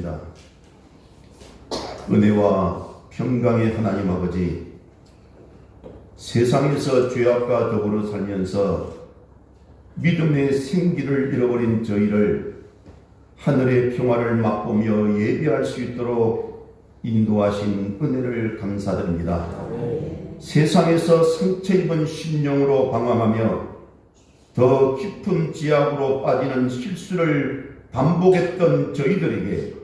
기도드리겠습니다. 은혜와 평강의 하나님 아버지, 세상에서 죄악과 더불어 살면서 믿음의 생기를 잃어버린 저희를 하늘의 평화를 맛보며 예배할 수 있도록 인도하신 은혜를 감사드립니다. 세상에서 상처 입은 심령으로 방황하며 더 깊은 지압으로 빠지는 실수를 반복했던 저희들에게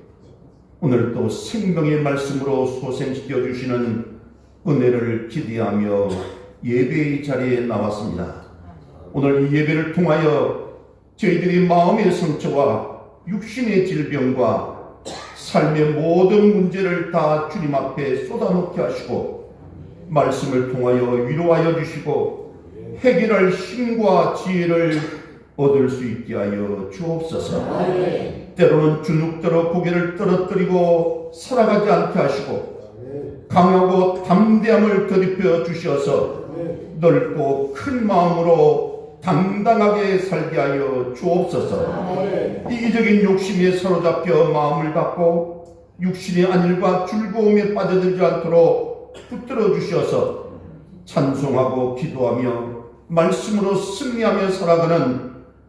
오늘 또 생명의 말씀으로 소생시켜 주시는 은혜를 기대하며 예배의 자리에 나왔습니다. 오늘 이 예배를 통하여 저희들이 마음의 상처와 육신의 질병과 삶의 모든 문제를 다 주님 앞에 쏟아놓게 하시고 말씀을 통하여 위로하여 주시고 해결할 힘과 지혜를 얻을 수 있게 하여 주옵소서. 때로는 주눅들어 고개를 떨어뜨리고 살아가지 않게 하시고 강하고 담대함을 더입혀 주셔서 넓고 큰 마음으로 당당하게 살게 하여 주옵소서. 이기적인 욕심에 사로잡혀 마음을 닫고 육신의 안일과 즐거움에 빠져들지 않도록 붙들어 주셔서 찬송하고 기도하며 말씀으로 승리하며 살아가는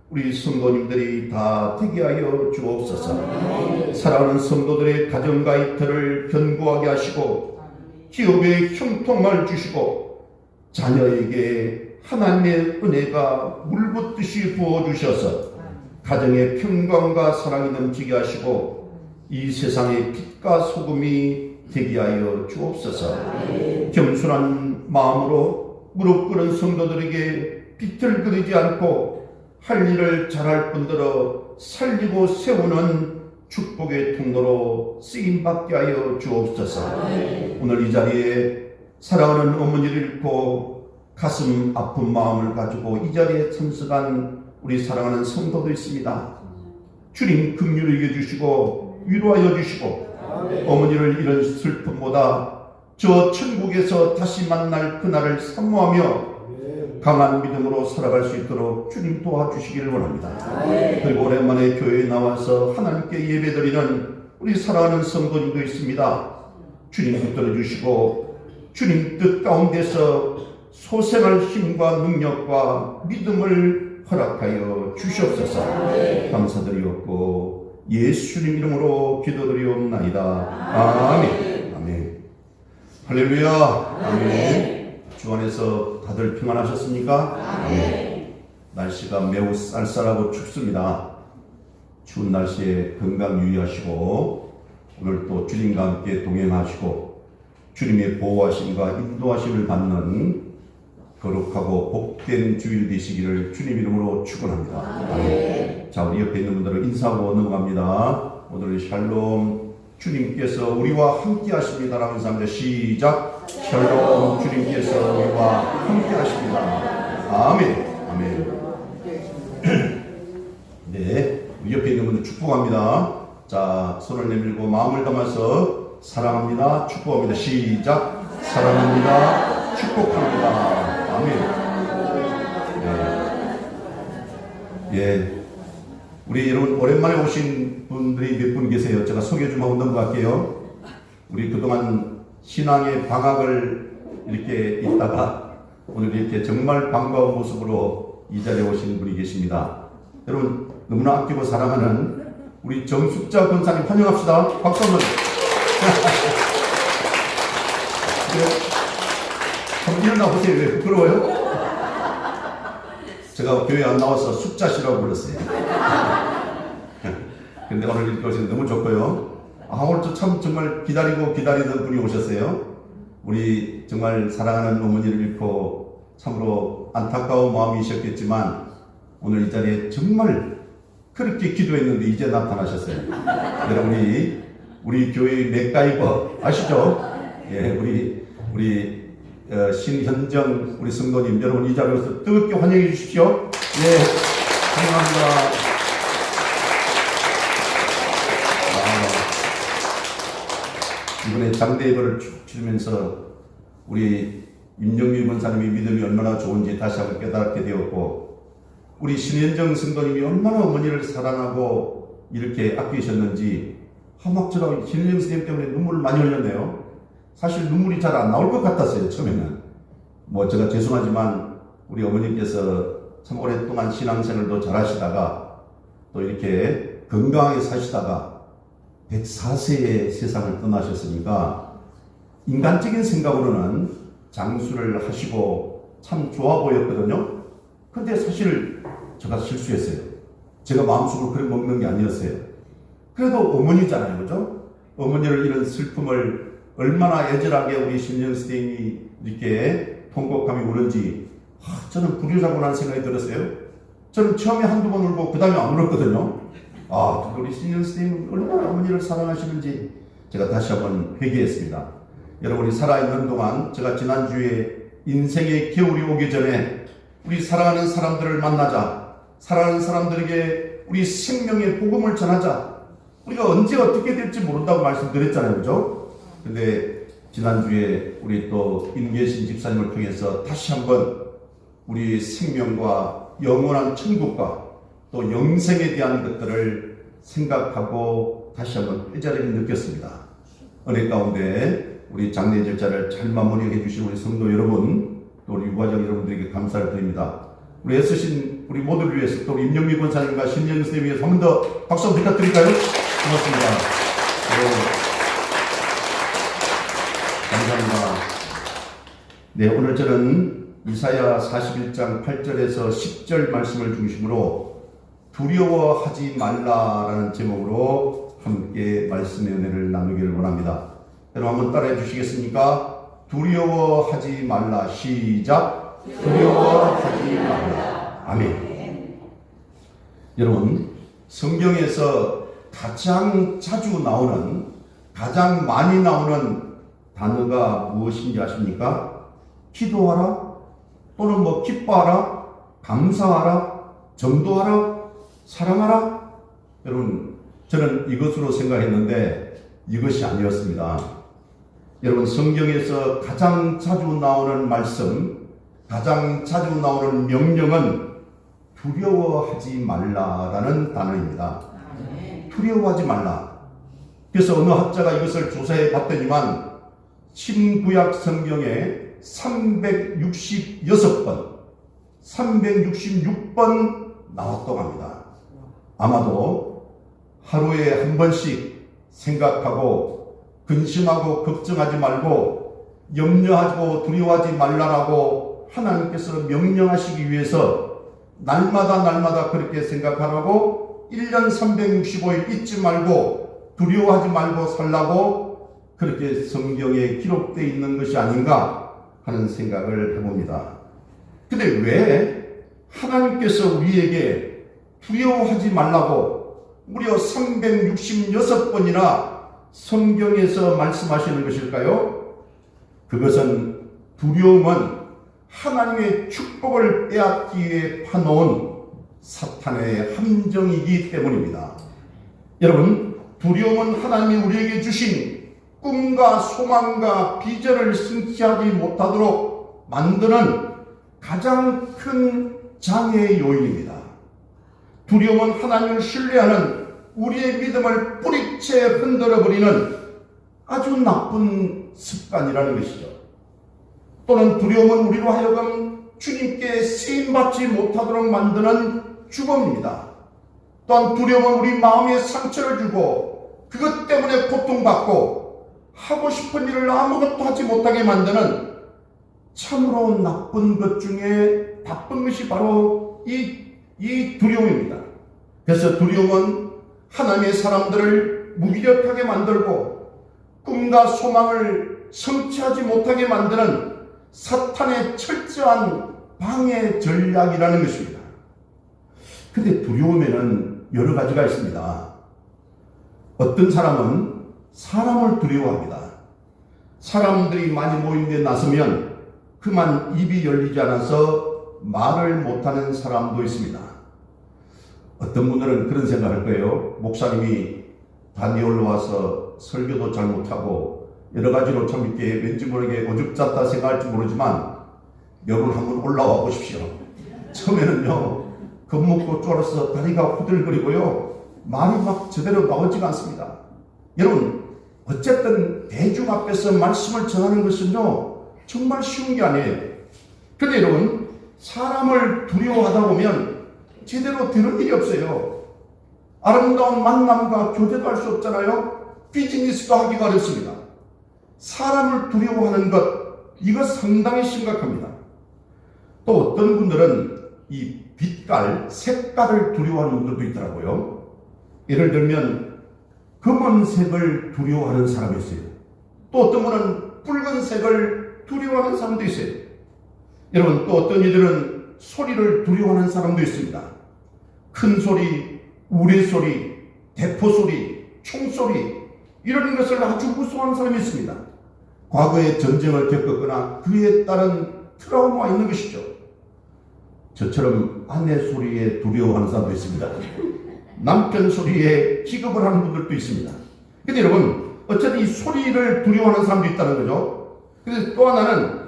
우리 성도님들이 다 되게 하여 주옵소서. 사랑하는 성도들의 가정과 이터를 견고하게 하시고 기업에 형통을 주시고 자녀에게 하나님의 은혜가 물붓듯이 부어주셔서 가정의 평강과 사랑이 넘치게 하시고 이 세상의 빛과 소금이 되게 하여 주옵소서. 겸손한 마음으로 무릎 꿇은 성도들에게 비틀거리지 않고 할 일을 잘할 뿐더러 살리고 세우는 축복의 통로로 쓰임받게 하여 주옵소서. 오늘 이 자리에 사랑하는 어머니를 잃고 가슴 아픈 마음을 가지고 이 자리에 참석한 우리 사랑하는 성도도 있습니다. 주님 긍휼히 여겨주시고 위로하여 주시고 어머니를 잃은 슬픔보다 저 천국에서 다시 만날 그날을 사모하며 강한 믿음으로 살아갈 수 있도록 주님 도와주시기를 원합니다. 그리고 오랜만에 교회에 나와서 하나님께 예배드리는 우리 사랑하는 성도님도 있습니다. 주님 붙들어 주시고 주님 뜻 가운데서 소생할 힘과 능력과 믿음을 허락하여 주시옵소서. 감사드리옵고 예수님 이름으로 기도드리옵나이다. 아멘. 아멘. 할렐루야. 아멘. 주 안에서 다들 평안하셨습니까? 아멘. 날씨가 매우 쌀쌀하고 춥습니다. 추운 날씨에 건강 유의하시고 오늘 또 주님과 함께 동행하시고 주님의 보호하심과 인도하심을 받는 거룩하고 복된 주일 되시기를 주님 이름으로 축원합니다. 아멘. 자, 우리 옆에 있는 분들은 인사하고 넘어갑니다. 오늘 샬롬, 주님께서 우리와 함께 하십니다라고 인사합니다. 시작. 샬롬, 주님께서 우리와 함께 하십니다. 아멘. 아멘. 네, 우리 옆에 있는 분들 축복합니다. 자, 손을 내밀고 마음을 담아서 사랑합니다, 축복합니다. 시작. 사랑합니다, 축복합니다. 아멘. 네. 예. 우리 여러분 오랜만에 오신 분들이 몇 분 계세요. 제가 소개 좀 하고 넘어갈게요. 우리 그동안 신앙의 방학을 이렇게 있다가 오늘 이렇게 정말 반가운 모습으로 이 자리에 오신 분이 계십니다. 여러분 너무나 아끼고 사랑하는 우리 정숙자 권사님 환영합시다. 박수 한번. 한번 일어나 보세요. 왜 부끄러워요? 제가 교회 안 나와서 숙자씨라고 불렀어요. 근데 오늘 이렇게 오셔서 너무 좋고요. 오늘 참 정말 기다리던 분이 오셨어요. 우리 정말 사랑하는 어머니를 잃고 참으로 안타까운 마음이셨겠지만 오늘 이 자리에 정말 그렇게 기도했는데 이제 나타나셨어요. 여러분 우리 교회의 맥가이버 아시죠? 예, 우리 신현정 우리 성도님 여러분 이 자리에서 뜨겁게 환영해 주십시오. 예, 환영합니다. 이번에 장대 예배를 쭉 치르면서 우리 임영미 권사님의 믿음이 얼마나 좋은지 다시 한번 깨닫게 되었고 우리 신현정 성도님이 얼마나 어머니를 사랑하고 이렇게 아끼셨는지 막 제가 신은영 선생님 때문에 눈물을 많이 흘렸네요. 사실 눈물이 잘 안 나올 것 같았어요, 처음에는. 뭐 제가 죄송하지만 우리 어머님께서 참 오랫동안 신앙생활도 잘 하시다가 또 이렇게 건강하게 사시다가 104세에 세상을 떠나셨으니까 인간적인 생각으로는 장수를 하시고 참 좋아 보였거든요. 근데 사실 제가 실수했어요. 제가 마음속으로 그래 먹는 게 아니었어요. 그래도 어머니잖아요, 그죠? 어머니를 이런 슬픔을 얼마나 애절하게 우리 신영 선생님이 이렇게 통곡하며 우는지 저는 불효자구나 생각이 들었어요. 저는 처음에 한두 번 울고 그 다음에 안 울었거든요. 우리 신영 선생님은 얼마나 어머니를 사랑하시는지 제가 다시 한번 회개했습니다. 여러분이 살아있는 동안 제가 지난주에 인생의 겨울이 오기 전에 우리 사랑하는 사람들을 만나자, 사랑하는 사람들에게 우리 생명의 복음을 전하자. 우리가 언제 어떻게 될지 모른다고 말씀드렸잖아요, 그죠? 근데 지난주에 우리 또 임계신 집사님을 통해서 다시 한번 우리 생명과 영원한 천국과 또 영생에 대한 것들을 생각하고 다시 한번 뼈저리게 느꼈습니다. 은혜 가운데 우리 장례 절차를 잘 마무리해 주신 우리 성도 여러분, 또 우리 유가족 여러분들에게 감사를 드립니다. 우리 애쓰신 우리 모두를 위해서 또 우리 임영미 권사님과 신영 선생님 위해서 한 번 더 박수 부탁드릴까요? 고맙습니다. 감사합니다. 네, 오늘 저는 이사야 41장 8절에서 10절 말씀을 중심으로 두려워하지 말라라는 제목으로 함께 말씀의 은혜를 나누기를 원합니다. 여러분 한번 따라해 주시겠습니까? 두려워하지 말라. 시작. 두려워하지 말라. 아멘. 여러분, 성경에서 가장 자주 나오는, 가장 많이 나오는 단어가 무엇인지 아십니까? 기도하라, 또는 기뻐하라, 감사하라, 전도하라, 사랑하라. 여러분, 저는 이것으로 생각했는데 이것이 아니었습니다. 여러분, 성경에서 가장 자주 나오는 말씀, 가장 자주 나오는 명령은 두려워하지 말라라는 단어입니다. 두려워하지 말라. 그래서 어느 학자가 이것을 조사해 봤더니만 신구약 성경에 366번, 366번 나왔다고 합니다. 아마도 하루에 한 번씩 생각하고 근심하고 걱정하지 말고 염려하고 두려워하지 말라라고 하나님께서 명령하시기 위해서 날마다 그렇게 생각하라고 1년 365일 잊지 말고 두려워하지 말고 살라고 그렇게 성경에 기록되어 있는 것이 아닌가 하는 생각을 해봅니다. 근데 왜 하나님께서 우리에게 두려워하지 말라고 무려 366번이나 성경에서 말씀하시는 것일까요? 그것은 두려움은 하나님의 축복을 빼앗기 위해 파놓은 사탄의 함정이기 때문입니다. 여러분, 두려움은 하나님이 우리에게 주신 꿈과 소망과 비전을 성취하지 못하도록 만드는 가장 큰 장애의 요인입니다. 두려움은 하나님을 신뢰하는 우리의 믿음을 뿌리채 흔들어버리는 아주 나쁜 습관이라는 것이죠. 또는 두려움은 우리로 하여금 주님께 쓰임받지 못하도록 만드는 주범입니다. 또한 두려움은 우리 마음에 상처를 주고 그것 때문에 고통받고 하고 싶은 일을 아무것도 하지 못하게 만드는 참으로 나쁜 것 중에 나쁜 것이 바로 이 두려움입니다. 그래서 두려움은 하나님의 사람들을 무기력하게 만들고 꿈과 소망을 성취하지 못하게 만드는 사탄의 철저한 방해 전략이라는 것입니다. 근데 두려움에는 여러 가지가 있습니다. 어떤 사람은 사람을 두려워합니다. 사람들이 많이 모인 데 나서면 그만 입이 열리지 않아서 말을 못하는 사람도 있습니다. 어떤 분들은 그런 생각할 거예요. 목사님이 단위 올라와서 설교도 잘 못하고 여러 가지로 참 이렇게 왠지 모르게 어줍잖다 생각할지 모르지만 여러분 한번 올라와 보십시오. 처음에는요, 겁먹고 쫄아서 다리가 후들거리고요, 말이 막 제대로 나오지가 않습니다. 여러분, 어쨌든 대중 앞에서 말씀을 전하는 것은요, 정말 쉬운 게 아니에요. 그런데 여러분, 사람을 두려워하다 보면 제대로 되는 일이 없어요. 아름다운 만남과 교제도 할 수 없잖아요. 비즈니스도 하기가 어렵습니다. 사람을 두려워하는 것, 이거 상당히 심각합니다. 또 어떤 분들은 이 빛깔, 색깔을 두려워하는 분들도 있더라고요. 예를 들면 검은색을 두려워하는 사람이 있어요. 또 어떤 분은 붉은색을 두려워하는 사람도 있어요. 여러분, 또 어떤 이들은 소리를 두려워하는 사람도 있습니다. 큰 소리, 우레소리, 대포소리, 총소리, 이런 것을 아주 무서워하는 사람이 있습니다. 과거에 전쟁을 겪었거나 그에 따른 트라우마가 있는 것이죠. 저처럼 아내 소리에 두려워하는 사람도 있습니다. 남편 소리에 기겁을 하는 분들도 있습니다. 근데 여러분, 어쨌든 이 소리를 두려워하는 사람도 있다는 거죠. 그래서 또 하나는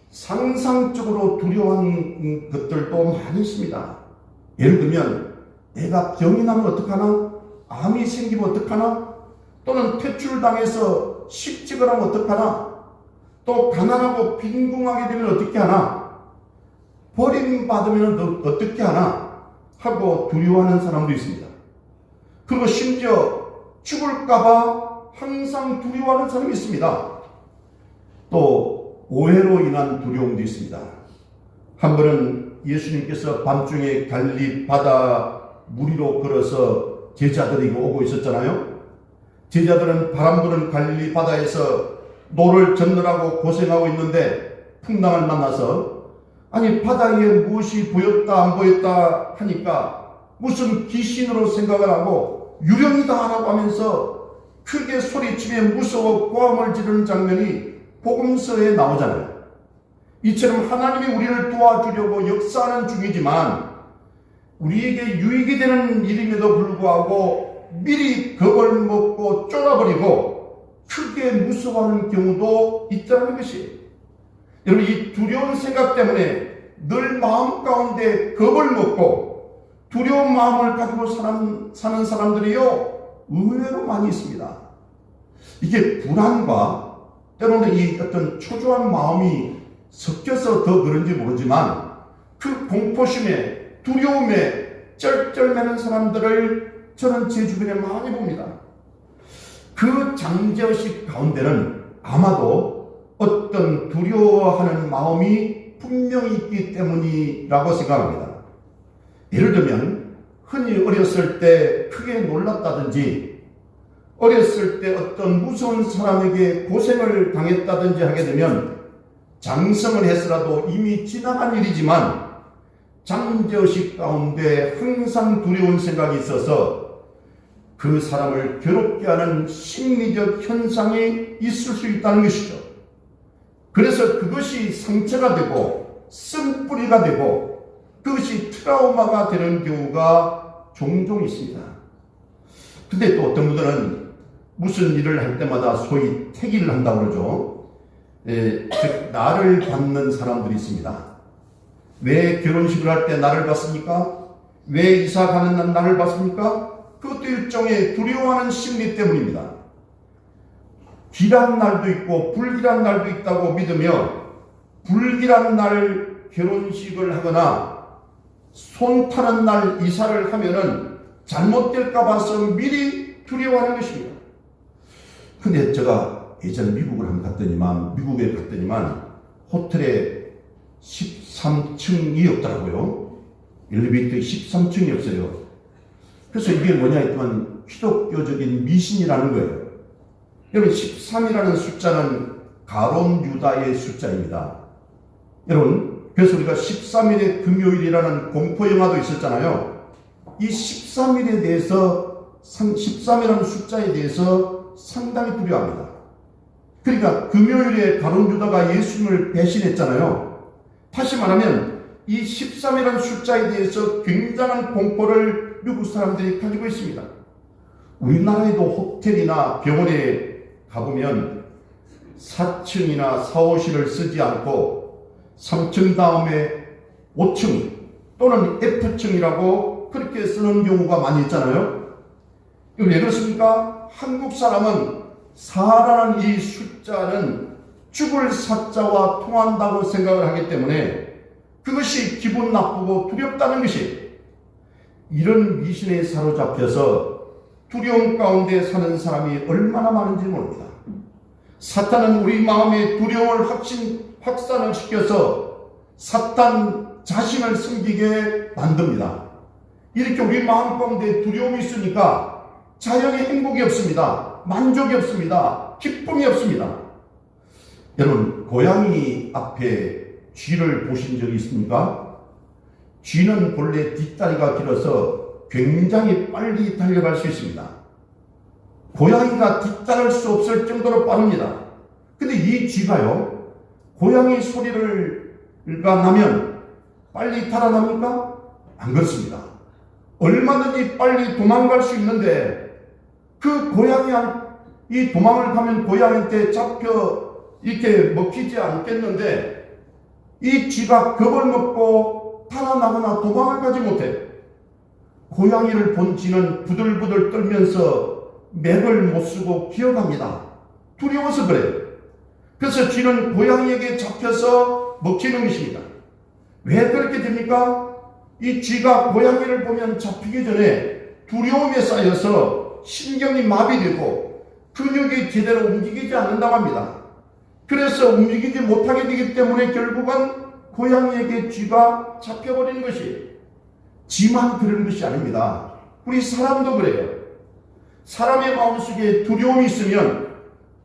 상상적으로 두려워하는 것들도 많이 있습니다. 예를 들면 내가 병이 나면 어떡하나? 암이 생기면 어떡하나? 또는 퇴출당해서 실직을 하면 어떡하나? 또 가난하고 빈궁하게 되면 어떻게 하나? 버림받으면 어떻게 하나? 하고 두려워하는 사람도 있습니다. 그리고 심지어 죽을까봐 항상 두려워하는 사람이 있습니다. 또 오해로 인한 두려움도 있습니다. 한 번은 예수님께서 밤중에 갈릴리 바다 물 위로 걸어서 제자들이 오고 있었잖아요. 제자들은 바람 부는 갈릴리 바다에서 노를 젓느라고 고생하고 있는데 풍랑을 만나서 아니 바다 위에 무엇이 보였다 안 보였다 하니까 무슨 귀신으로 생각을 하고 유령이다 라고 하면서 크게 소리치며 무서워 고함을 지르는 장면이 복음서에 나오잖아요. 이처럼 하나님이 우리를 도와주려고 역사하는 중이지만 우리에게 유익이 되는 일임에도 불구하고 미리 겁을 먹고 쫄아버리고 크게 무서워하는 경우도 있다는 것이에요. 여러분, 이 두려운 생각 때문에 늘 마음 가운데 겁을 먹고 두려운 마음을 가지고 사는 사람들이요 의외로 많이 있습니다. 이게 불안과 때로는 이 어떤 초조한 마음이 섞여서 더 그런지 모르지만 그 공포심에 두려움에 쩔쩔매는 사람들을 저는 제 주변에 많이 봅니다. 그 잠재의식 가운데는 아마도 어떤 두려워하는 마음이 분명히 있기 때문이라고 생각합니다. 예를 들면 흔히 어렸을 때 크게 놀랐다든지 어렸을 때 어떤 무서운 사람에게 고생을 당했다든지 하게 되면 장성을 해서라도 이미 지나간 일이지만 잠재의식 가운데 항상 두려운 생각이 있어서 그 사람을 괴롭게 하는 심리적 현상이 있을 수 있다는 것이죠. 그래서 그것이 상처가 되고 쓴뿌리가 되고 그것이 트라우마가 되는 경우가 종종 있습니다. 근데 또 어떤 분들은 무슨 일을 할 때마다 소위 태기를 한다고 그러죠. 즉 나를 받는 사람들이 있습니다. 왜 결혼식을 할 때 나를 받습니까? 왜 이사 가는 날 나를 받습니까? 그것도 일종의 두려워하는 심리 때문입니다. 기란 날도 있고 불기란 날도 있다고 믿으며 불기란 날 결혼식을 하거나 손 타는 날 이사를 하면은 잘못될까 봐서 미리 두려워하는 것입니다. 근데 제가 예전에 미국에 갔더니만 호텔에 13층이 없더라고요. 엘리베이터에 13층이 없어요. 그래서 이게 뭐냐 했더니 기독교적인 미신이라는 거예요. 여러분, 13이라는 숫자는 가론 유다의 숫자입니다. 여러분, 그래서 우리가 13일의 금요일이라는 공포영화도 있었잖아요. 이 13일에 대해서 13이라는 숫자에 대해서 상당히 두려워합니다. 그러니까 금요일에 가론 유다가 예수님을 배신했잖아요. 다시 말하면 이 13이라는 숫자에 대해서 굉장한 공포를 미국 사람들이 가지고 있습니다. 우리나라에도 호텔이나 병원에 가보면 4층이나 4, 5실을 쓰지 않고 3층 다음에 5층 또는 F층이라고 그렇게 쓰는 경우가 많이 있잖아요. 이거 왜 그렇습니까? 한국 사람은 사라는 이 숫자는 죽을 사자와 통한다고 생각을 하기 때문에 그것이 기분 나쁘고 두렵다는 것이, 이런 미신에 사로잡혀서 두려움 가운데 사는 사람이 얼마나 많은지 모릅니다. 사탄은 우리 마음에 두려움을 확산을 시켜서 사탄 자신을 섬기게 만듭니다. 이렇게 우리 마음 가운데 두려움이 있으니까 자연의 행복이 없습니다. 만족이 없습니다. 기쁨이 없습니다. 여러분, 고양이 앞에 쥐를 보신 적이 있습니까? 쥐는 본래 뒷다리가 길어서 굉장히 빨리 달려갈 수 있습니다. 고양이가 뒤따를 수 없을 정도로 빠릅니다. 근데 이 쥐가요, 고양이 소리가 나면 빨리 달아납니까? 안 그렇습니다. 얼마든지 빨리 도망갈 수 있는데 그 이 도망을 가면 고양이한테 잡혀 이렇게 먹히지 않겠는데 이 쥐가 겁을 먹고 달아나거나 도망을 가지 못해. 고양이를 본 쥐는 부들부들 떨면서 맥을 못 쓰고 기어갑니다. 두려워서 그래요. 그래서 쥐는 고양이에게 잡혀서 먹히는 것입니다. 왜 그렇게 됩니까? 이 쥐가 고양이를 보면 잡히기 전에 두려움에 쌓여서 신경이 마비되고 근육이 제대로 움직이지 않는다고 합니다. 그래서 움직이지 못하게 되기 때문에 결국은 고양이에게 쥐가 잡혀버리는 것이, 쥐만 그런 것이 아닙니다. 우리 사람도 그래요. 사람의 마음속에 두려움이 있으면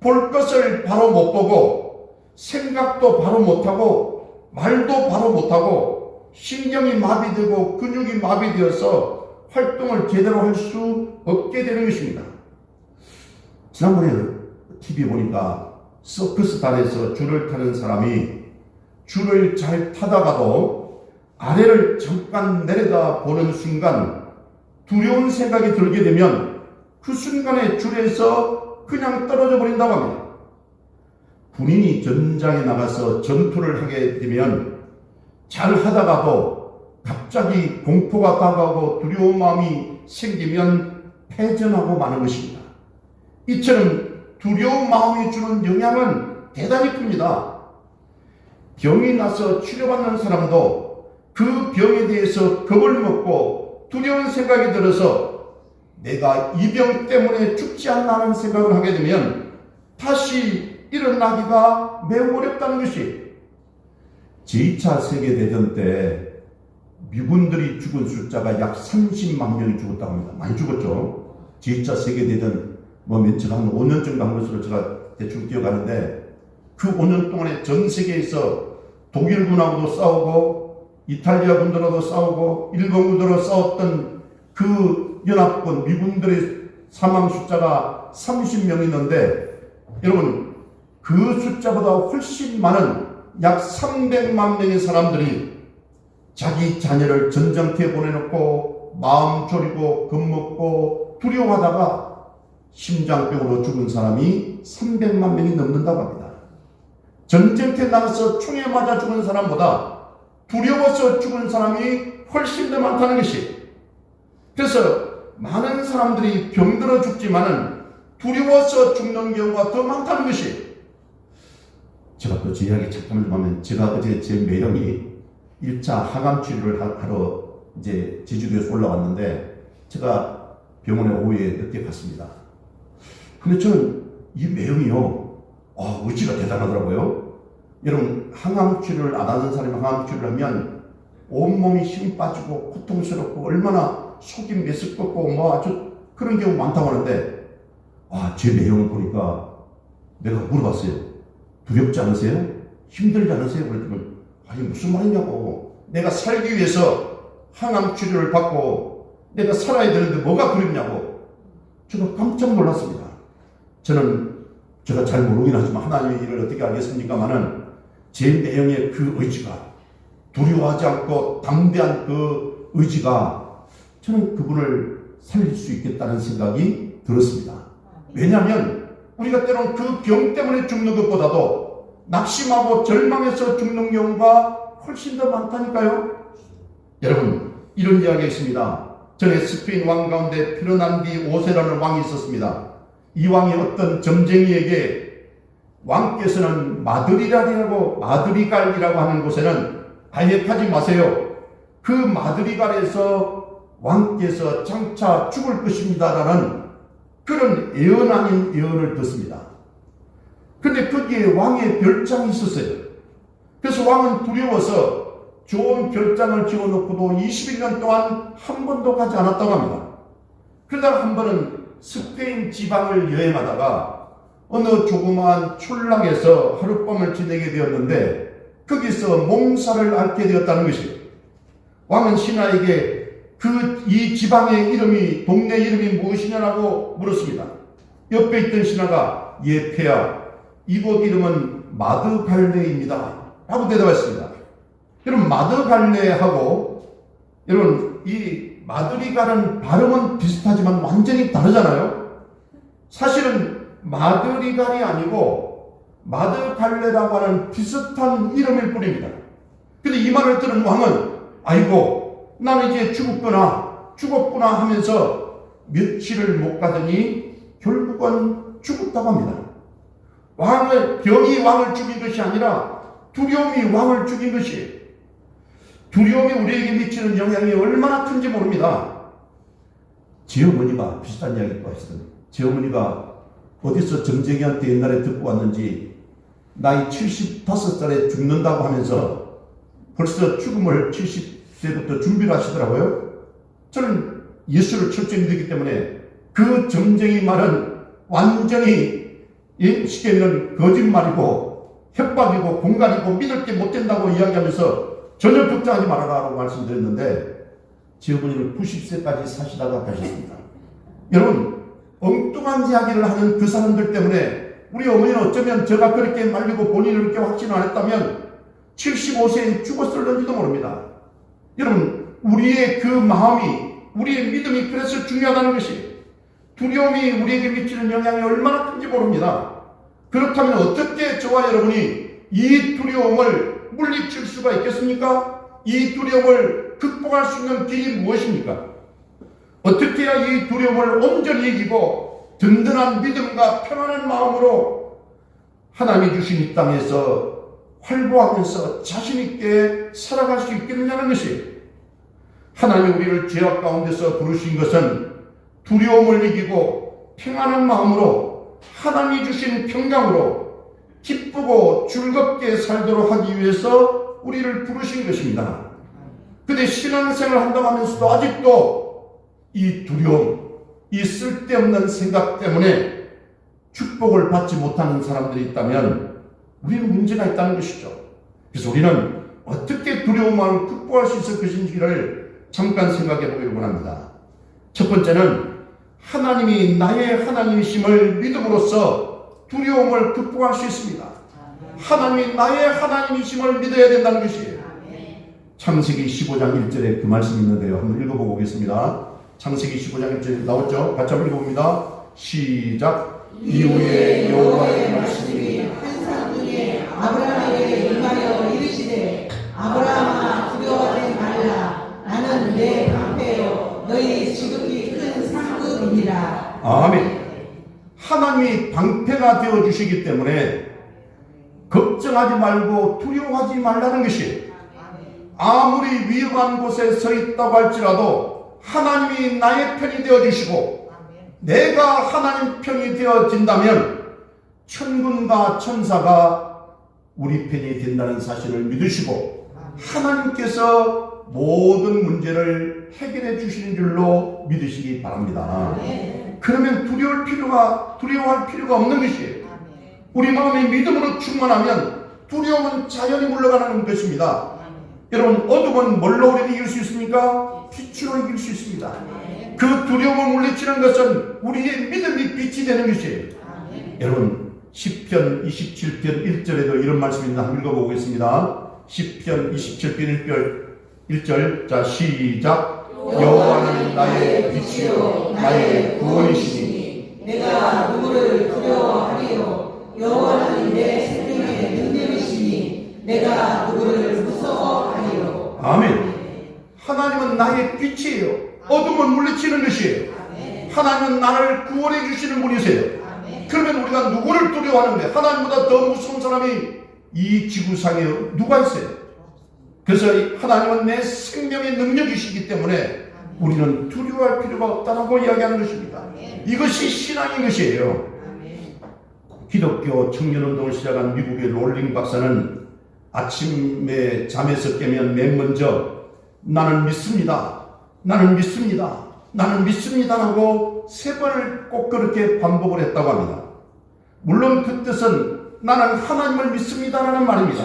볼 것을 바로 못 보고 생각도 바로 못하고 말도 바로 못하고 신경이 마비되고 근육이 마비되어서 활동을 제대로 할 수 없게 되는 것입니다. 지난번에 TV 보니까 서커스단에서 줄을 타는 사람이 줄을 잘 타다가도 아래를 잠깐 내려다 보는 순간 두려운 생각이 들게 되면 그 순간에 줄에서 그냥 떨어져 버린다고 합니다. 군인이 전장에 나가서 전투를 하게 되면 잘 하다가도 갑자기 공포가 다가오고 두려운 마음이 생기면 패전하고 마는 것입니다. 이처럼 두려운 마음이 주는 영향은 대단히 큽니다. 병이 나서 치료받는 사람도 그 병에 대해서 겁을 먹고 두려운 생각이 들어서 내가 이 병 때문에 죽지 않나 하는 생각을 하게 되면 다시 일어나기가 매우 어렵다는 것이, 제2차 세계대전 때 미군들이 죽은 숫자가 약 30만 명이 죽었다고 합니다. 많이 죽었죠. 제2차 세계대전 제가 한 5년 정도 한 것으로 제가 대충 기억하는데, 그 5년 동안에 전 세계에서 독일군하고도 싸우고 이탈리아 군들하고도 싸우고 일본 군들하고 싸웠던 그 연합군 미군들의 사망 숫자가 30명 있는데, 여러분 그 숫자보다 훨씬 많은 약 300만 명의 사람들이 자기 자녀를 전쟁터에 보내놓고 마음 졸이고 겁먹고 두려워하다가 심장병으로 죽은 사람이 300만 명이 넘는다고 합니다. 전쟁터에 나가서 총에 맞아 죽은 사람보다 두려워서 죽은 사람이 훨씬 더 많다는 것이, 그래서 많은 사람들이 병들어 죽지만은 두려워서 죽는 경우가 더 많다는 것이, 제가 또 제 이야기 잠깐만 좀 하면, 제가 어제 제 매형이 1차 항암 치료를 하러 이제 제주도에서 올라왔는데 제가 병원에 오후에 늦게 갔습니다. 근데 저는 이 매형이요, 의지가 대단하더라고요. 여러분, 항암 치료를 안 하는 사람이 항암 치료를 하면 온몸이 힘이 빠지고 고통스럽고 얼마나 속이 메스껍고 아주 그런 경우 많다고 하는데, 제 매형을 보니까 내가 물어봤어요. 두렵지 않으세요? 힘들지 않으세요? 그랬더니 아니 무슨 말이냐고, 내가 살기 위해서 항암 치료를 받고 내가 살아야 되는데 뭐가 두렵냐고. 제가 깜짝 놀랐습니다. 제가 잘 모르긴 하지만 하나님의 일을 어떻게 알겠습니까마는 제 내용의 그 의지가, 두려워하지 않고 담대한 그 의지가 저는 그분을 살릴 수 있겠다는 생각이 들었습니다. 왜냐하면 우리가 때로는 그 병 때문에 죽는 것보다도 낙심하고 절망해서 죽는 경우가 훨씬 더 많다니까요. 여러분, 이런 이야기가 있습니다. 전에 스페인 왕 가운데 페르난디 5세라는 왕이 있었습니다. 이 왕이 어떤 점쟁이에게 왕께서는 마드리갈이라고 하는 곳에는 아예 가지 마세요. 그 마드리갈에서 왕께서 장차 죽을 것입니다라는 그런 예언 아닌 예언을 듣습니다. 근데 거기에 왕의 별장이 있었어요. 그래서 왕은 두려워서 좋은 별장을 지어놓고도 21년 동안 한 번도 가지 않았다고 합니다. 그러다가 한 번은 스페인 지방을 여행하다가 어느 조그마한 촌락에서 하룻밤을 지내게 되었는데 거기서 몽사를 앓게 되었다는 것이에요. 왕은 신하에게 이 지방의 이름이, 동네 이름이 무엇이냐고 물었습니다. 옆에 있던 신하가 폐하, 이곳 이름은 마드갈레입니다 라고 대답했습니다. 여러분, 마드갈레하고 여러분 이 마드리갈은 발음은 비슷하지만 완전히 다르잖아요. 사실은 마드리갈이 아니고 마드갈레라고 하는 비슷한 이름일 뿐입니다. 근데 이 말을 들은 왕은 아이고 나는 이제 죽었구나 하면서 며칠을 못 가더니 결국은 죽었다고 합니다. 병이 왕을 죽인 것이 아니라 두려움이 왕을 죽인 것이에요. 두려움이 우리에게 미치는 영향이 얼마나 큰지 모릅니다. 제 어머니가 비슷한 이야기를 했어요. 제 어머니가 어디서 점쟁이한테 옛날에 듣고 왔는지 나이 75살에 죽는다고 하면서 벌써 죽음을 70세부터 준비를 하시더라고요. 저는 예수를 철저히 믿기 때문에 그 점쟁이 말은 완전히 쉽게 말하면 거짓말이고 협박이고 공갈이고 믿을 게 못 된다고 이야기하면서 전혀 걱정하지 말아라라고 말씀드렸는데 제 어머니는 90세까지 사시다가 가셨습니다. 여러분, 엉뚱한 이야기를 하는 그 사람들 때문에 우리 어머니는 어쩌면 제가 그렇게 말리고 본인을 그렇게 확신 안 했다면 75세에 죽었을는지도 모릅니다. 여러분, 우리의 그 마음이, 우리의 믿음이 그래서 중요하다는 것이, 두려움이 우리에게 미치는 영향이 얼마나 큰지 모릅니다. 그렇다면 어떻게 저와 여러분이 이 두려움을 물리칠 수가 있겠습니까? 이 두려움을 극복할 수 있는 길이 무엇입니까? 어떻게 해야 이 두려움을 온전히 이기고 든든한 믿음과 편안한 마음으로 하나님이 주신 이 땅에서 활보하면서 자신있게 살아갈 수 있겠느냐는 것이, 하나님이 우리를 죄악 가운데서 부르신 것은 두려움을 이기고 평안한 마음으로 하나님이 주신 평강으로 기쁘고 즐겁게 살도록 하기 위해서 우리를 부르신 것입니다. 그런데 신앙생활을 한다고 하면서도 아직도 이 두려움, 이 쓸데없는 생각 때문에 축복을 받지 못하는 사람들이 있다면 우리는 문제가 있다는 것이죠. 그래서 우리는 어떻게 두려움을 극복할 수 있을 것인지를 잠깐 생각해 보기를 원합니다. 첫 번째는 하나님이 나의 하나님이심을 믿음으로써 두려움을 극복할 수 있습니다. 하나님이 나의 하나님이심을 믿어야 된다는 것이에요. 창세기 15장 1절에 그 말씀이 있는데요. 한번 읽어보고 오겠습니다. 창세기 15장 1절 나왔죠? 같이 한번 읽어봅니다. 시작. 이후에 여호와의 말씀이 한 사람이 아브라함에게 임하여 이르시되 아브라함아 두려워하지 말라. 나는 내 방패요 너희 지극히 큰 상급이니라. 아멘. 하나님이 방패가 되어주시기 때문에 걱정하지 말고 두려워하지 말라는 것이, 아무리 위험한 곳에 서 있다고 할지라도 하나님이 나의 편이 되어주시고 내가 하나님 편이 되어진다면 천군과 천사가 우리 편이 된다는 사실을 믿으시고 하나님께서 모든 문제를 해결해 주시는 줄로 믿으시기 바랍니다. 그러면 두려워할 필요가 없는 것이에요. 우리 마음이 믿음으로 충만하면 두려움은 자연히 물러가는 것입니다. 여러분, 어둠은 뭘로 우리를 이길 수 있습니까? 빛으로 이길 수 있습니다. 그 두려움을 물리치는 것은 우리의 믿음이 빛이 되는 것이에요. 여러분, 시편 27편 1절에도 이런 말씀이 있나 한번 읽어보겠습니다. 시편 27편 1절, 자 시작. 여호와는 나의 빛이요 나의 구원이시니 내가 누구를 두려워하리요. 여호와는 내 생명의 능력이시니 내가 누구를 무서워하리요. 아멘. 하나님은 나의 빛이에요. 어둠을 물리치는 것이에요. 하나님은 나를 구원해 주시는 분이세요. 그러면 우리가 누구를 두려워하는데 하나님보다 더 무서운 사람이 이 지구상에 누가 있어요? 그래서 하나님은 내 생명의 능력이시기 때문에 우리는 두려워할 필요가 없다고 이야기하는 것입니다. 이것이 신앙인 것이에요. 기독교 청년운동을 시작한 미국의 롤링 박사는 아침에 잠에서 깨면 맨 먼저 나는 믿습니다, 나는 믿습니다, 나는 믿습니다 하고 3번을 꼭 그렇게 반복을 했다고 합니다. 물론 그 뜻은 나는 하나님을 믿습니다라는 말입니다.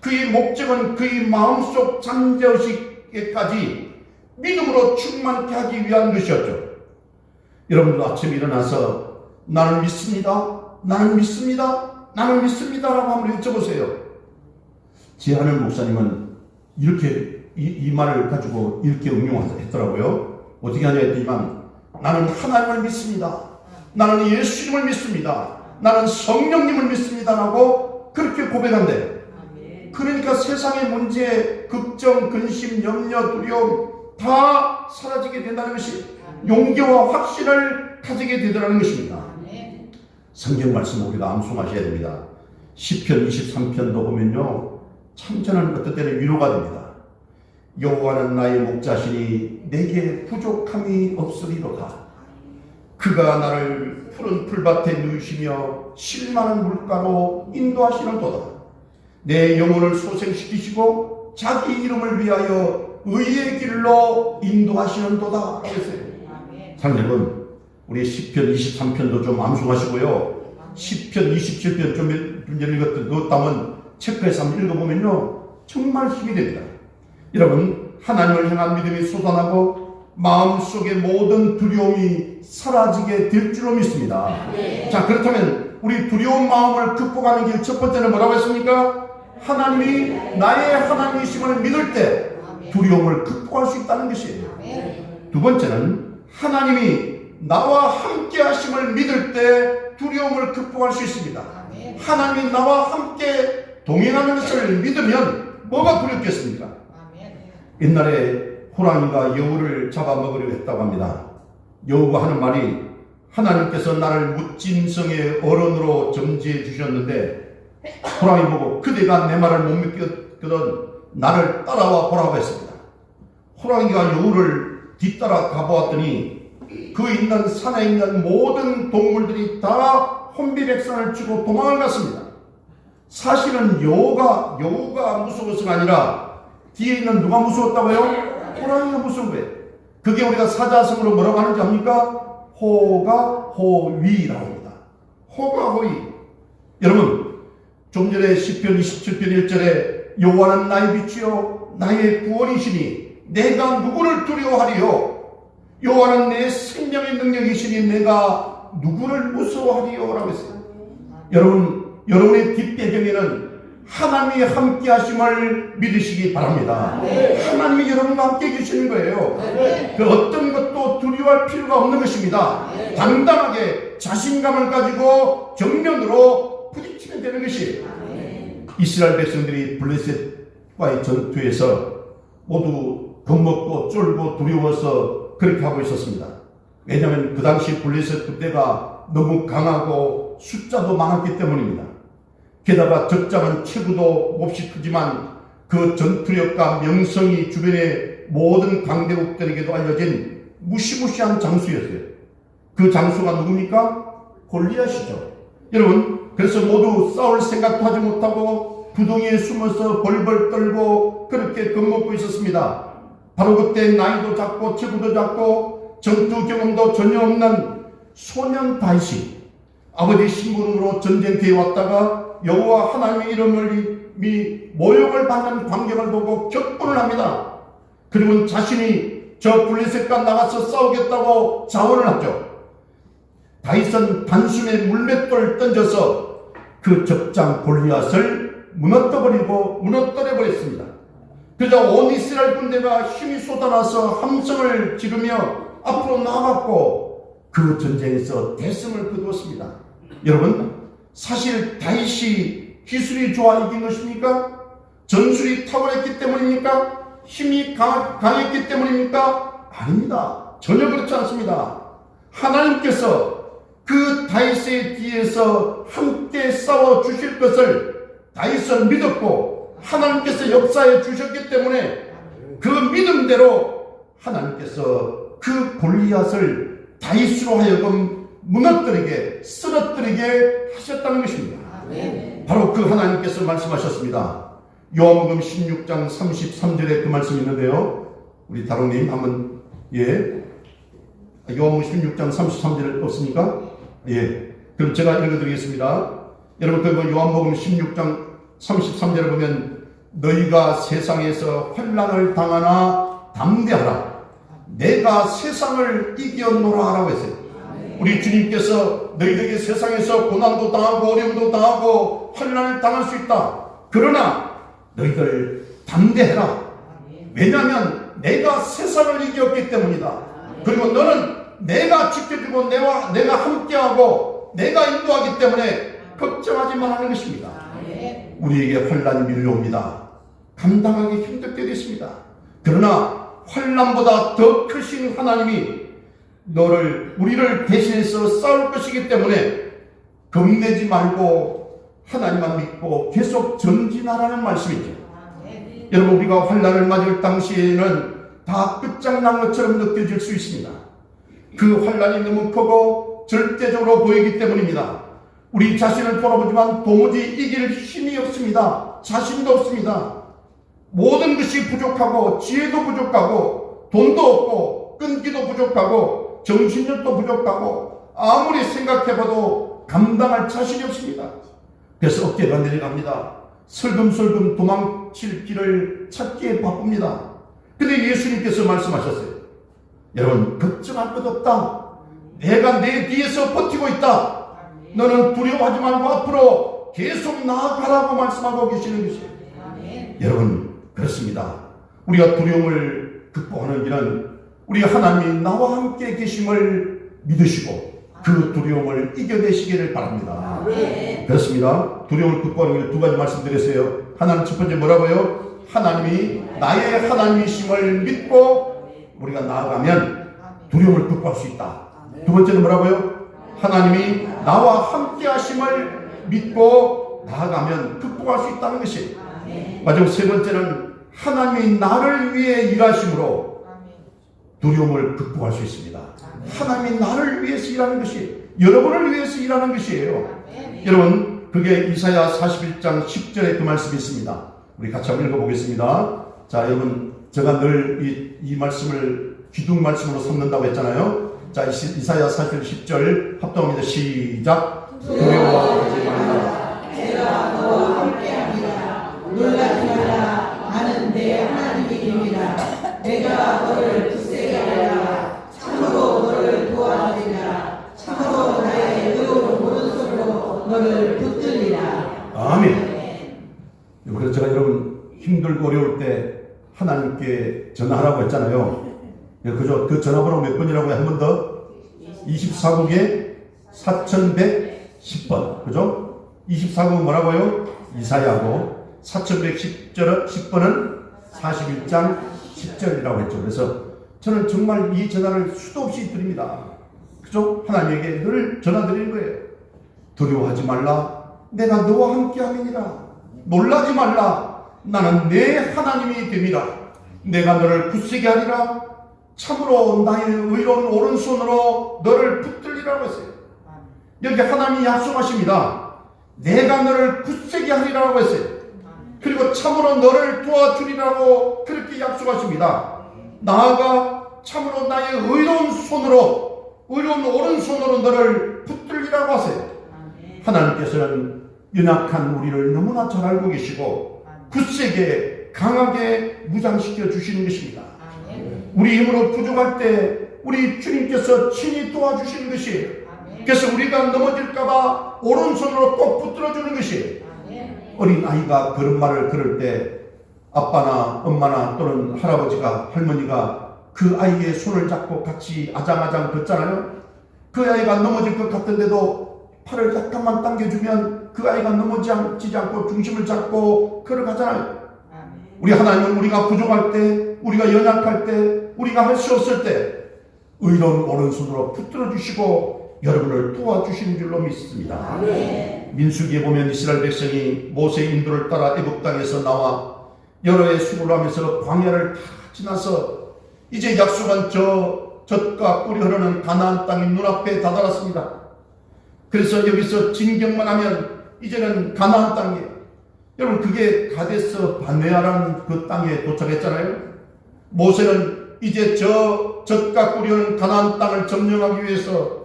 그의 목적은 그의 마음속 잠재의식에까지 믿음으로 충만케 하기 위한 것이었죠. 여러분도 아침에 일어나서 나는 믿습니다, 나는 믿습니다, 나는 믿습니다 라고 한번 여쭤보세요. 제하는 목사님은 이렇게 이 말을 가지고 이렇게 응용했더라고요. 어떻게 하냐 했더니만 나는 하나님을 믿습니다, 나는 예수님을 믿습니다, 나는 성령님을 믿습니다 라고 그렇게 고백한대. 그러니까 세상의 문제, 걱정, 근심, 염려, 두려움 다 사라지게 된다는 것이 용기와 확신을 가지게 되더라는 것입니다. 성경 말씀을 우리가 암송하셔야 됩니다. 시편 23편도 보면요, 참 저는 어떤 때는 위로가 됩니다. 여호와는 나의 목자시니 내게 부족함이 없으리로다. 그가 나를 푸른 풀밭에 누이시며 실만한 물가로 인도하시는도다. 내 영혼을 소생시키시고 자기 이름을 위하여 의의 길로 인도하시는도다. 장로님, 우리 시편 23편도 좀 암송하시고요. 시편 27편 좀 읽었다면 체크해서 한번 읽어보면요, 정말 힘이 됩니다. 여러분, 하나님을 향한 믿음이 솟아나고 마음속의 모든 두려움이 사라지게 될 줄로 믿습니다. 자, 그렇다면 우리 두려운 마음을 극복하는 길 첫 번째는 뭐라고 했습니까? 하나님이 나의 하나님이심을 믿을 때 두려움을 극복할 수 있다는 것이에요. 두 번째는 하나님이 나와 함께 하심을 믿을 때 두려움을 극복할 수 있습니다. 하나님이 나와 함께 동행하는 것을 믿으면 뭐가 두렵겠습니까? 옛날에 호랑이가 여우를 잡아먹으려고 했다고 합니다. 여우가 하는 말이 하나님께서 나를 무짐승의 어른으로 점지해 주셨는데 호랑이 보고 그대가 내 말을 못 믿거든 나를 따라와 보라고 했습니다. 호랑이가 여우를 뒤따라 가보았더니 그 있는 산에 있는 모든 동물들이 다 혼비백산을 치고 도망을 갔습니다. 사실은 여우가 무서워서가 아니라 뒤에 있는 누가 무서웠다고요? 호랑이가 무서운 거예요. 그게 우리가 사자성어로 뭐라고 하는지 압니까? 호가 호위라고 합니다. 호가 호위. 여러분, 좀 전에 시편 27편 1절에 여호와는 나의 빛이요 나의 구원이시니 내가 누구를 두려워하리요? 여호와는 내 생명의 능력이시니 내가 누구를 무서워하리요? 라고 했어요. 여러분의 뒷배경에는 하나님이 함께 하심을 믿으시기 바랍니다. 하나님이 여러분과 함께 계시는 거예요. 그 어떤 것도 두려워할 필요가 없는 것입니다. 당당하게 자신감을 가지고 정면으로 부딪히면 되는 것이. 이스라엘 백성들이 블레셋과의 전투에서 모두 겁먹고 쫄고 두려워서 그렇게 하고 있었습니다. 왜냐하면 그 당시 블레셋 부대가 너무 강하고 숫자도 많았기 때문입니다. 게다가 적장은 체구도 몹시 크지만 그 전투력과 명성이 주변의 모든 강대국들에게도 알려진 무시무시한 장수였어요. 그 장수가 누굽니까? 골리앗이죠. 여러분, 그래서 모두 싸울 생각도 하지 못하고 구덩이에 숨어서 벌벌 떨고 그렇게 겁먹고 있었습니다. 바로 그때 나이도 작고 체구도 작고 전투 경험도 전혀 없는 소년 다윗이 아버지 심부름으로 전쟁터에 왔다가 여호와 하나님의 이름을 모욕을 받는 광경을 보고 격분을 합니다. 그리고 자신이 저 블레셋과 나가서 싸우겠다고 자원을 하죠. 다윗은 단숨에 물맷돌을 던져서 그 적장 골리앗을 무너뜨려버렸습니다. 그러자 온 이스라엘 군대가 힘이 쏟아나서 함성을 지르며 앞으로 나아갔고 그 전쟁에서 대승을 거두었습니다. 여러분, 사실 다윗이 기술이 좋아 이긴 것입니까? 전술이 탁월했기 때문입니까? 힘이 강했기 때문입니까? 아닙니다. 전혀 그렇지 않습니다. 하나님께서 그 다윗의 뒤에서 함께 싸워 주실 것을 다윗은 믿었고 하나님께서 역사해 주셨기 때문에 그 믿음대로 하나님께서 그 골리앗을 다윗으로 하여금 무너뜨리게 쓰러뜨리게 하셨다는 것입니다. 바로 그 하나님께서 말씀하셨습니다. 요한복음 16장 33절에 그 말씀이 있는데요. 우리 다롱님 한번 요한복음 16장 33절에 없습니까? 그럼 제가 읽어드리겠습니다. 여러분 그 요한복음 16장 33절에 보면 너희가 세상에서 환난을 당하나 담대하라. 내가 세상을 이겼노라 라고 했어요. 우리 주님께서 너희들에게 세상에서 고난도 당하고 어려움도 당하고 환난을 당할 수 있다. 그러나 너희들 담대해라. 왜냐하면 내가 세상을 이겼기 때문이다. 그리고 너는 내가 지켜주고 내가 함께하고 내가 인도하기 때문에 걱정하지 말라는 것입니다. 우리에게 환난이 밀려옵니다. 감당하기 힘들 때도 있습니다. 그러나 환난보다 더 크신 하나님이 우리를 대신해서 싸울 것이기 때문에 겁내지 말고 하나님만 믿고 계속 전진하라는 말씀이죠. 여러분 우리가 환난을 맞을 당시에는 다 끝장난 것처럼 느껴질 수 있습니다. 그 환난이 너무 크고 절대적으로 보이기 때문입니다. 우리 자신을 돌아보지만 도무지 이길 힘이 없습니다. 자신도 없습니다. 모든 것이 부족하고 지혜도 부족하고 돈도 없고 끈기도 부족하고 정신력도 부족하고 아무리 생각해봐도 감당할 자신이 없습니다. 그래서 어깨가 내려갑니다. 슬금슬금 도망칠 길을 찾기에 바쁩니다. 근데 예수님께서 말씀하셨어요. 여러분 걱정할 것 없다. 내가 내 뒤에서 버티고 있다. 너는 두려워하지 말고 앞으로 계속 나아가라고 말씀하고 계시는 것이에요. 여러분 그렇습니다. 우리가 두려움을 극복하는 길은 우리 하나님이 나와 함께 계심을 믿으시고 그 두려움을 이겨내시기를 바랍니다. 그렇습니다. 두려움을 극복하는 길 두 가지 말씀드렸어요. 하나님 첫 번째 뭐라고요? 하나님이 나의 하나님이심을 믿고 우리가 나아가면 두려움을 극복할 수 있다. 두 번째는 뭐라고요? 하나님이 나와 함께 하심을 믿고 나아가면 극복할 수 있다는 것이. 마지막 세 번째는 하나님이 나를 위해 일하심으로 두려움을 극복할 수 있습니다. 하나님이 나를 위해서 일하는 것이 여러분을 위해서 일하는 것이에요. 여러분 그게 이사야 41장 10절에 그 말씀이 있습니다. 우리 같이 한번 읽어보겠습니다. 자 여러분 제가 늘 이 말씀을 기둥 말씀으로 삼는다고 했잖아요. 자 이사야 41장 10절 합동합니다. 시작. 두려워하지 말라. 내가 너와 함께합니다. 놀라지 말라. 나는 내 하나님이니라. 내가 너를 굳세게 하리라. 참으로 너를 도와주리라. 참으로 나의 의로운 오른손으로 너를 붙들리라. 아멘. 그래서 제가 여러분 힘들고 어려울 때 하나님께 전화하라고 했잖아요. 그죠? 그 전화번호 몇 번이라고요? 한 번 더? 24국에 4110번. 그죠? 24국은 뭐라고요? 이사야고 4110번은 41장 10절이라고 했죠. 그래서 저는 정말 이 전화를 수도 없이 드립니다. 그죠? 하나님에게 늘 전화 드리는 거예요. 두려워하지 말라. 내가 너와 함께 함이니라. 놀라지 말라. 나는 내 하나님이 됨이라. 내가 너를 굳세게 하리라. 참으로 나의 의로운 오른손으로 너를 붙들리라고 했어요. 여기 하나님이 약속하십니다. 내가 너를 굳세게 하리라고 했어요. 그리고 참으로 너를 도와주리라고 그렇게 약속하십니다. 나아가 참으로 나의 의로운 오른손으로 너를 붙들리라고 하세요. 하나님께서는 연약한 우리를 너무나 잘 알고 계시고 굳세게 강하게 무장시켜 주시는 것입니다. 우리 힘으로 부족할 때 우리 주님께서 친히 도와주시는 것이에요. 그래서 우리가 넘어질까봐 오른손으로 꼭 붙들어주는 것이에요. 어린아이가 그런 말을 들을 때 아빠나 엄마나 또는 할아버지가 할머니가 그 아이의 손을 잡고 같이 아장아장 걷잖아요. 그 아이가 넘어질 것 같은데도 팔을 약간만 당겨주면 그 아이가 넘어지지 않고 중심을 잡고 걸어가잖아요. 우리 하나님은 우리가 부족할 때, 우리가 연약할 때, 우리가 할 수 없을 때 의로운 오른손으로 붙들어 주시고 여러분을 도와주시는 줄로 믿습니다. 네. 민수기에 보면 이스라엘 백성이 모세의 인도를 따라 애굽 땅에서 나와 여러 해 수고를 하면서 광야를 다 지나서 이제 약속한 젖과 꿀이 흐르는 가나안 땅이 눈앞에 다다랐습니다. 그래서 여기서 진경만 하면 이제는 가나안 땅이에요. 여러분, 그게 가데스 바네아라는 그 땅에 도착했잖아요. 모세는 이제 젖과 꿀이 흐르는 가나안 땅을 점령하기 위해서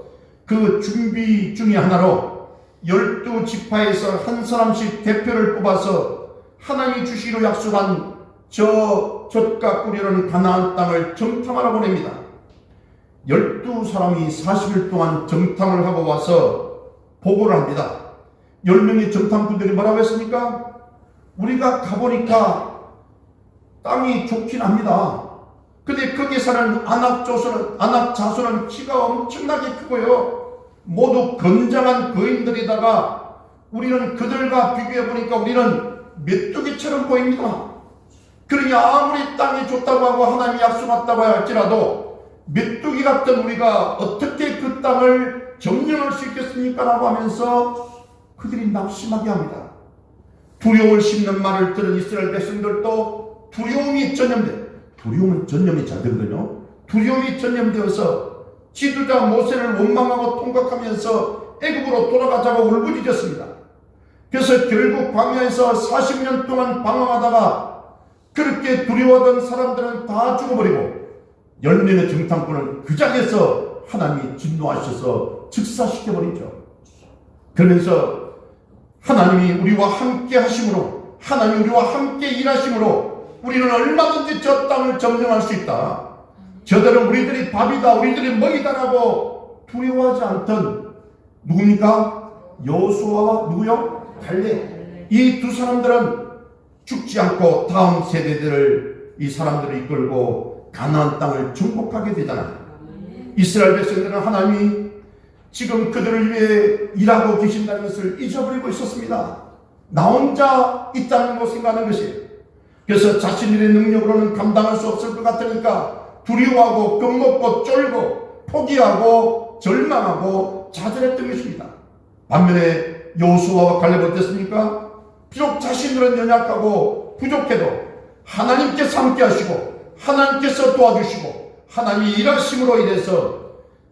그 준비 중의 하나로 12지파에서 한 사람씩 대표를 뽑아서 하나님이 주시기로 약속한 젖과 꿀이 흐르는 가나안 땅을 정탐하러 보냅니다. 12사람이 40일 동안 정탐을 하고 와서 보고를 합니다. 10명의 정탐꾼들이 뭐라고 했습니까? 우리가 가보니까 땅이 좋긴 합니다. 근데 거기에 사는 아낙 자손은 키가 엄청나게 크고요. 모두 건장한 거인들이다가 우리는 그들과 비교해 보니까 우리는 메뚜기처럼 보입니다. 그러니 아무리 땅이 좋다고 하고 하나님이 약속했다고 할지라도 메뚜기 같은 우리가 어떻게 그 땅을 점령할 수 있겠습니까? 라고 하면서 그들이 낙심하게 합니다. 두려움을 심는 말을 들은 이스라엘 백성들도 두려움이 전염이 잘 되거든요. 두려움이 전염되어서 지도자 모세를 원망하고 통곡하면서 애굽으로 돌아가자고 울부짖었습니다. 그래서 결국 광야에서 40년 동안 방황하다가 그렇게 두려워하던 사람들은 다 죽어버리고 10명의 정탐꾼은 그 자리에서 하나님이 진노하셔서 즉사시켜버리죠. 그러면서 하나님이 우리와 함께 하심으로, 하나님이 우리와 함께 일하심으로 우리는 얼마든지 저 땅을 점령할 수 있다. 저들은 우리들이 밥이다, 우리들이 먹이다라고 두려워하지 않던 누굽니까? 여호수아와 누구요? 갈렙. 이 두 사람들은 죽지 않고 다음 세대들을, 이 사람들을 이끌고 가나안 땅을 정복하게 되잖아요. 이스라엘 백성들은 하나님이 지금 그들을 위해 일하고 계신다는 것을 잊어버리고 있었습니다. 나 혼자 있다는 거 생각하는 것이에요. 그래서 자신들의 능력으로는 감당할 수 없을 것 같으니까 두려워하고 겁먹고 쫄고 포기하고 절망하고 좌절했던 것입니다. 반면에 여호수아와 갈렙은 어땠습니까? 비록 자신들은 연약하고 부족해도 하나님께서 함께 하시고 하나님께서 도와주시고 하나님이 일하심으로 인해서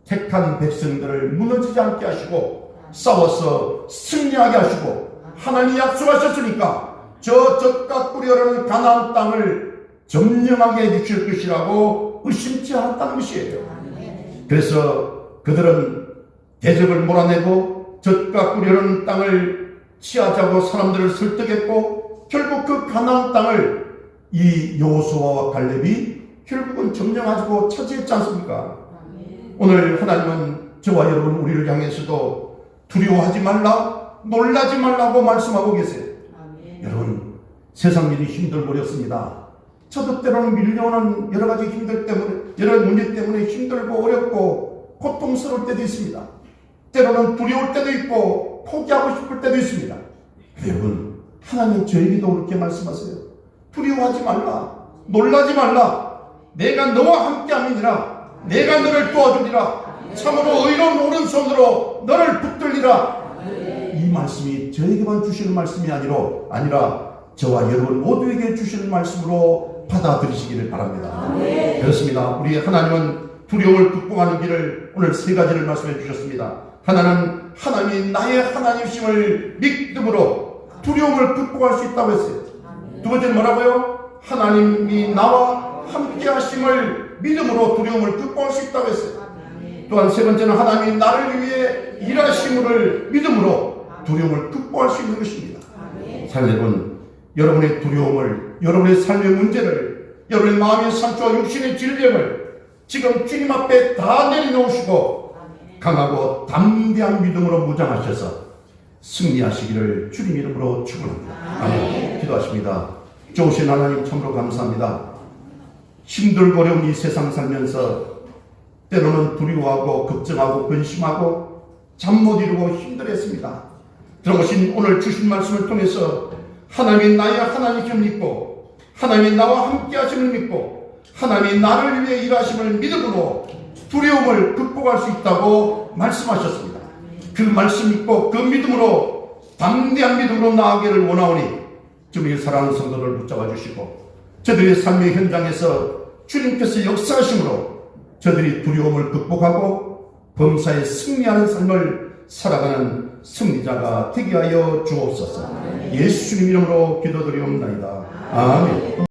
택한 백성들을 무너지지 않게 하시고 싸워서 승리하게 하시고 하나님이 약속하셨으니까 저 젖과 꿀이 흐르는 가나안 땅을 점령하게 해주실 것이라고 의심치 않았다는 것이에요. 그래서 그들은 대적을 몰아내고 젖과 꿀이 흐르는 땅을 취하자고 사람들을 설득했고 결국 그 가나안 땅을 이 여호수아와 갈렙이 결국은 점령하고 차지했지 않습니까? 오늘 하나님은 저와 여러분 우리를 향해서도 두려워하지 말라, 놀라지 말라고 말씀하고 계세요. 여러분, 세상 일이 힘들고 어렵습니다. 저도 때로는 밀려오는 여러 가지 힘들 때문에, 여러 문제 때문에 힘들고 어렵고 고통스러울 때도 있습니다. 때로는 두려울 때도 있고 포기하고 싶을 때도 있습니다. 여러분, 하나님 저에게도 그렇게 말씀하세요. 두려워하지 말라, 놀라지 말라. 내가 너와 함께함이니라. 내가 너를 도와주리라. 참으로 의로운 오른손으로 너를 붙들리라. 이 말씀이 저에게만 주시는 말씀이 아니라 저와 여러분 모두에게 주시는 말씀으로 받아들이시기를 바랍니다. 그렇습니다. 우리 하나님은 두려움을 극복하는 길을 오늘 세 가지를 말씀해 주셨습니다. 하나는 하나님이 나의 하나님심을 믿음으로 두려움을 극복할 수 있다고 했어요. 두 번째는 뭐라고요? 하나님이 나와 함께 하심을 믿음으로 두려움을 극복할 수 있다고 했어요. 또한 세 번째는 하나님이 나를 위해 일하심을 믿음으로 두려움을 극복할 수 있는 것입니다. 여러분, 여러분의 두려움을, 여러분의 삶의 문제를, 여러분의 마음의 상처와 육신의 질병을 지금 주님 앞에 다 내려놓으시고 강하고 담대한 믿음으로 무장하셔서 승리하시기를 주님 이름으로 축원합니다. 아멘. 기도하십니다. 좋으신 하나님 참으로 감사합니다. 힘들고 어려운 이 세상 살면서 때로는 두려워하고 걱정하고 근심하고 잠 못 이루고 힘들었습니다. 들어보신 오늘 주신 말씀을 통해서 하나님이 나의 하나님을 믿고 하나님이 나와 함께 하심을 믿고 하나님이 나를 위해 일하심을 믿음으로 두려움을 극복할 수 있다고 말씀하셨습니다. 그 말씀 믿고 그 믿음으로 담대한 믿음으로 나아가기를 원하오니 주님의 사랑하는 성도를 붙잡아 주시고 저들의 삶의 현장에서 주님께서 역사하심으로 저들이 두려움을 극복하고 범사에 승리하는 삶을 살아가는 승리자가 되게 하여 주옵소서. 예수님 이름으로 기도드리옵나이다. 아멘.